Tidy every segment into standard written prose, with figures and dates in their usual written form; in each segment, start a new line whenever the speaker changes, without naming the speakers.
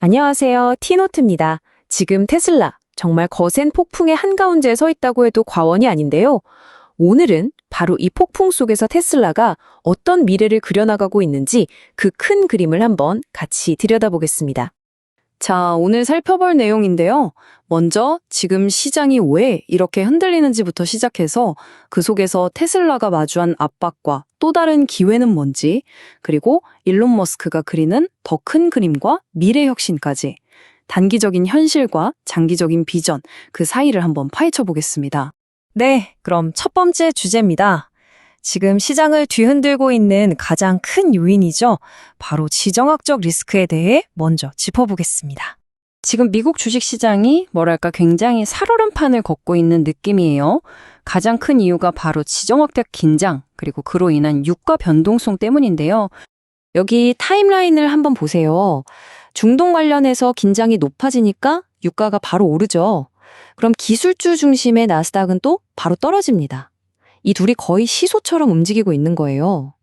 안녕하세요. 티노트입니다. 지금 테슬라, 정말 거센 폭풍의 한가운데에 서 있다고 해도 과언이 아닌데요. 오늘은 바로 이 폭풍 속에서 테슬라가 어떤 미래를 그려나가고 있는지 그 큰 그림을 한번 같이 들여다보겠습니다. 자, 오늘 살펴볼 내용인데요. 먼저 지금 시장이 왜 이렇게 흔들리는지부터 시작해서 그 속에서 테슬라가 마주한 압박과 또 다른 기회는 뭔지, 그리고 일론 머스크가 그리는 더 큰 그림과 미래 혁신까지 단기적인 현실과 장기적인 비전, 그 사이를 한번 파헤쳐 보겠습니다. 네, 그럼 첫 번째 주제입니다. 지금 시장을 뒤흔들고 있는 가장 큰 요인이죠. 바로 지정학적 리스크에 대해 먼저 짚어보겠습니다. 지금 미국 주식시장이 굉장히 살얼음판을 걷고 있는 느낌이에요. 가장 큰 이유가 바로 지정학적 긴장, 그리고 그로 인한 유가 변동성 때문인데요. 여기 타임라인을 한번 보세요. 중동 관련해서 긴장이 높아지니까 유가가 바로 오르죠. 그럼 기술주 중심의 나스닥은 또 바로 떨어집니다. 이 둘이 거의 시소처럼 움직이고 있는 거예요.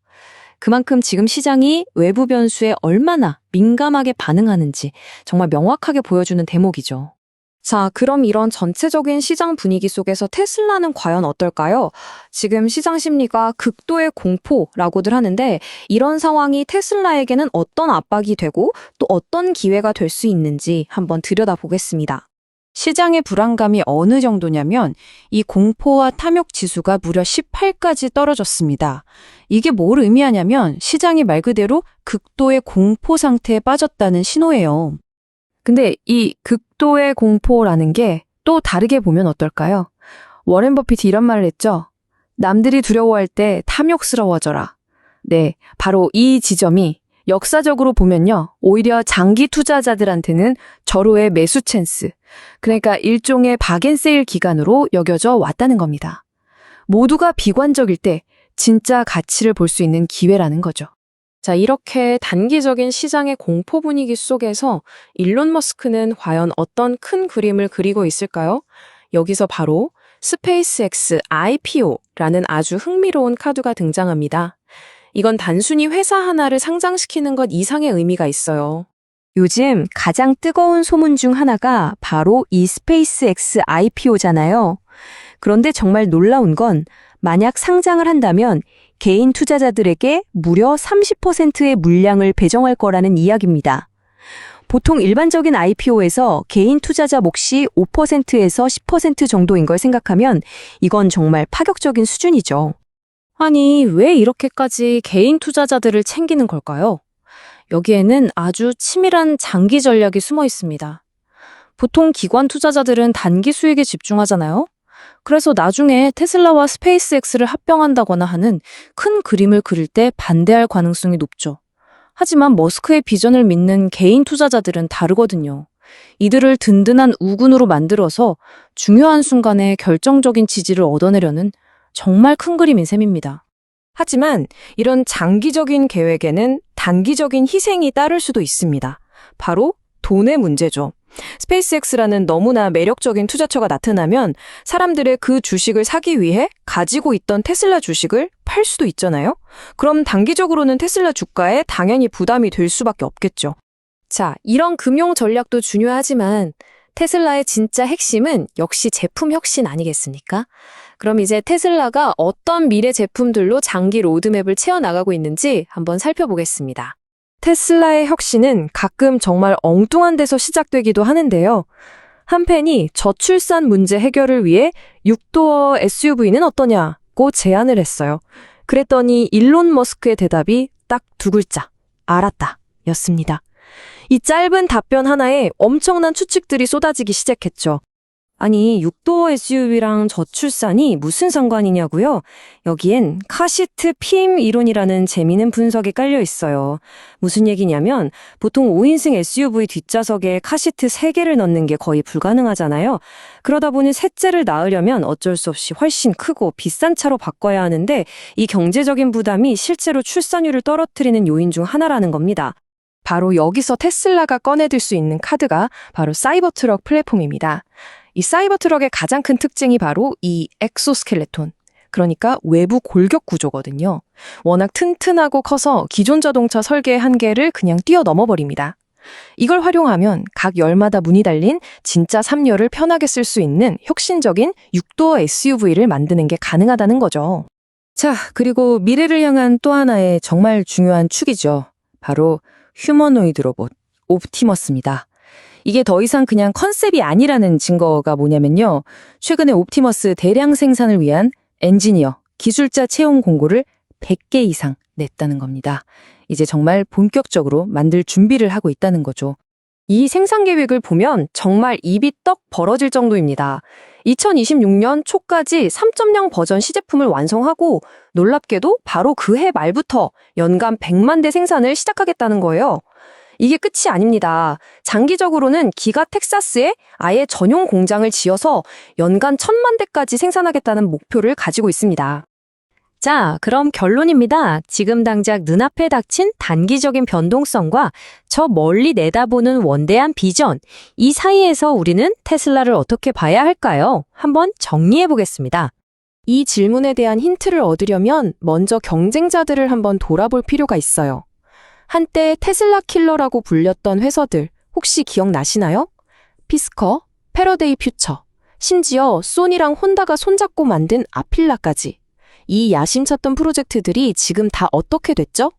그만큼 지금 시장이 외부 변수에 얼마나 민감하게 반응하는지 정말 명확하게 보여주는 대목이죠. 자, 그럼 이런 전체적인 시장 분위기 속에서 테슬라는 과연 어떨까요? 지금 시장 심리가 극도의 공포라고들 하는데 이런 상황이 테슬라에게는 어떤 압박이 되고 또 어떤 기회가 될 수 있는지 한번 들여다보겠습니다. 시장의 불안감이 어느 정도냐면 이 공포와 탐욕 지수가 무려 18까지 떨어졌습니다. 이게 뭘 의미하냐면 시장이 말 그대로 극도의 공포 상태에 빠졌다는 신호예요. 근데 이 극도의 공포라는 게 또 다르게 보면 어떨까요? 워렌 버핏이 이런 말을 했죠. 남들이 두려워할 때 탐욕스러워져라. 네, 바로 이 지점이 역사적으로 보면요. 오히려 장기 투자자들한테는 절호의 매수 찬스, 그러니까 일종의 박앤세일 기간으로 여겨져 왔다는 겁니다. 모두가 비관적일 때 진짜 가치를 볼 수 있는 기회라는 거죠. 자, 이렇게 단기적인 시장의 공포 분위기 속에서 일론 머스크는 과연 어떤 큰 그림을 그리고 있을까요? 여기서 바로 스페이스X IPO라는 아주 흥미로운 카드가 등장합니다. 이건 단순히 회사 하나를 상장시키는 것 이상의 의미가 있어요. 요즘 가장 뜨거운 소문 중 하나가 바로 이 스페이스X IPO잖아요. 그런데 정말 놀라운 건 만약 상장을 한다면 개인 투자자들에게 무려 30%의 물량을 배정할 거라는 이야기입니다. 보통 일반적인 IPO에서 개인 투자자 몫이 5%에서 10% 정도인 걸 생각하면 이건 정말 파격적인 수준이죠. 아니, 왜 이렇게까지 개인 투자자들을 챙기는 걸까요? 여기에는 아주 치밀한 장기 전략이 숨어 있습니다. 보통 기관 투자자들은 단기 수익에 집중하잖아요. 그래서 나중에 테슬라와 스페이스X를 합병한다거나 하는 큰 그림을 그릴 때 반대할 가능성이 높죠. 하지만 머스크의 비전을 믿는 개인 투자자들은 다르거든요. 이들을 든든한 우군으로 만들어서 중요한 순간에 결정적인 지지를 얻어내려는 정말 큰 그림인 셈입니다. 하지만 이런 장기적인 계획에는 단기적인 희생이 따를 수도 있습니다. 바로 돈의 문제죠. 스페이스X라는 너무나 매력적인 투자처가 나타나면 사람들의 그 주식을 사기 위해 가지고 있던 테슬라 주식을 팔 수도 있잖아요. 그럼 단기적으로는 테슬라 주가에 당연히 부담이 될 수밖에 없겠죠. 자, 이런 금융 전략도 중요하지만 테슬라의 진짜 핵심은 역시 제품 혁신 아니겠습니까? 그럼 이제 테슬라가 어떤 미래 제품들로 장기 로드맵을 채워나가고 있는지 한번 살펴보겠습니다. 테슬라의 혁신은 가끔 정말 엉뚱한 데서 시작되기도 하는데요. 한편이 저출산 문제 해결을 위해 6도어 SUV는 어떠냐고 제안을 했어요. 그랬더니 일론 머스크의 대답이 딱 두 글자, 알았다 였습니다. 이 짧은 답변 하나에 엄청난 추측들이 쏟아지기 시작했죠. 아니, 6도어 SUV랑 저출산이 무슨 상관이냐고요? 여기엔 카시트 PM 이론이라는 재미있는 분석이 깔려 있어요. 무슨 얘기냐면 보통 5인승 SUV 뒷좌석에 카시트 3개를 넣는 게 거의 불가능하잖아요. 그러다 보니 셋째를 낳으려면 어쩔 수 없이 훨씬 크고 비싼 차로 바꿔야 하는데 이 경제적인 부담이 실제로 출산율을 떨어뜨리는 요인 중 하나라는 겁니다. 바로 여기서 테슬라가 꺼내들 수 있는 카드가 바로 사이버트럭 플랫폼입니다. 이 사이버트럭의 가장 큰 특징이 바로 이 엑소스켈레톤, 그러니까 외부 골격 구조거든요. 워낙 튼튼하고 커서 기존 자동차 설계의 한계를 그냥 뛰어넘어 버립니다.
이걸 활용하면 각 열마다 문이 달린 진짜 3열을 편하게 쓸 수 있는 혁신적인 6도어 SUV를 만드는 게 가능하다는 거죠. 자, 그리고 미래를 향한 또 하나의 정말 중요한 축이죠. 바로 휴머노이드 로봇, 옵티머스입니다. 이게 더 이상 그냥 컨셉이 아니라는 증거가 뭐냐면요. 최근에 옵티머스 대량 생산을 위한 엔지니어, 기술자 채용 공고를 100개 이상 냈다는 겁니다. 이제 정말 본격적으로 만들 준비를 하고 있다는 거죠. 이 생산 계획을 보면 정말 입이 떡 벌어질 정도입니다. 2026년 초까지 3.0 버전 시제품을 완성하고 놀랍게도 바로 그 해 말부터 연간 100만 대 생산을 시작하겠다는 거예요. 이게 끝이 아닙니다. 장기적으로는 기가 텍사스에 아예 전용 공장을 지어서 연간 1000만 대까지 생산하겠다는 목표를 가지고 있습니다.
자, 그럼 결론입니다. 지금 당장 눈앞에 닥친 단기적인 변동성과 저 멀리 내다보는 원대한 비전, 이 사이에서 우리는 테슬라를 어떻게 봐야 할까요? 한번 정리해 보겠습니다.
이 질문에 대한 힌트를 얻으려면 먼저 경쟁자들을 한번 돌아볼 필요가 있어요. 한때 테슬라 킬러라고 불렸던 회사들 혹시 기억나시나요? 피스커, 패러데이 퓨처, 심지어 소니랑 혼다가 손잡고 만든 아필라까지. 이 야심찼던 프로젝트들이 지금 다 어떻게 됐죠?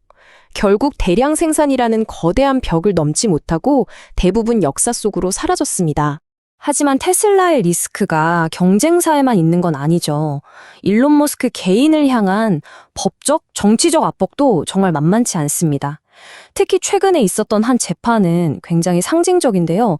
결국 대량 생산이라는 거대한 벽을 넘지 못하고 대부분 역사 속으로 사라졌습니다.
하지만 테슬라의 리스크가 경쟁사에만 있는 건 아니죠. 일론 머스크 개인을 향한 법적, 정치적 압박도 정말 만만치 않습니다. 특히 최근에 있었던 한 재판은 굉장히 상징적인데요.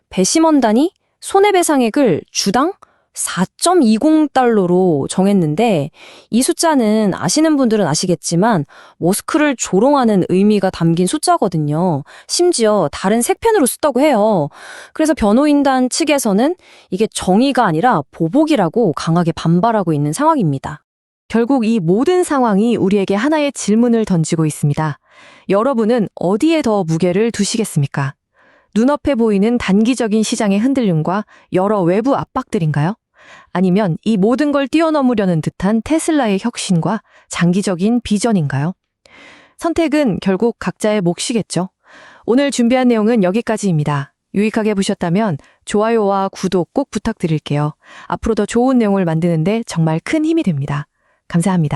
배심원단이 손해배상액을 주당 4.20달러로 정했는데 이 숫자는 아시는 분들은 아시겠지만 머스크를 조롱하는 의미가 담긴 숫자거든요. 심지어 다른 색펜으로 썼다고 해요. 그래서 변호인단 측에서는 이게 정의가 아니라 보복이라고 강하게 반발하고 있는 상황입니다.
결국 이 모든 상황이 우리에게 하나의 질문을 던지고 있습니다. 여러분은 어디에 더 무게를 두시겠습니까? 눈앞에 보이는 단기적인 시장의 흔들림과 여러 외부 압박들인가요? 아니면 이 모든 걸 뛰어넘으려는 듯한 테슬라의 혁신과 장기적인 비전인가요? 선택은 결국 각자의 몫이겠죠. 오늘 준비한 내용은 여기까지입니다. 유익하게 보셨다면 좋아요와 구독 꼭 부탁드릴게요. 앞으로 더 좋은 내용을 만드는데 정말 큰 힘이 됩니다. 감사합니다.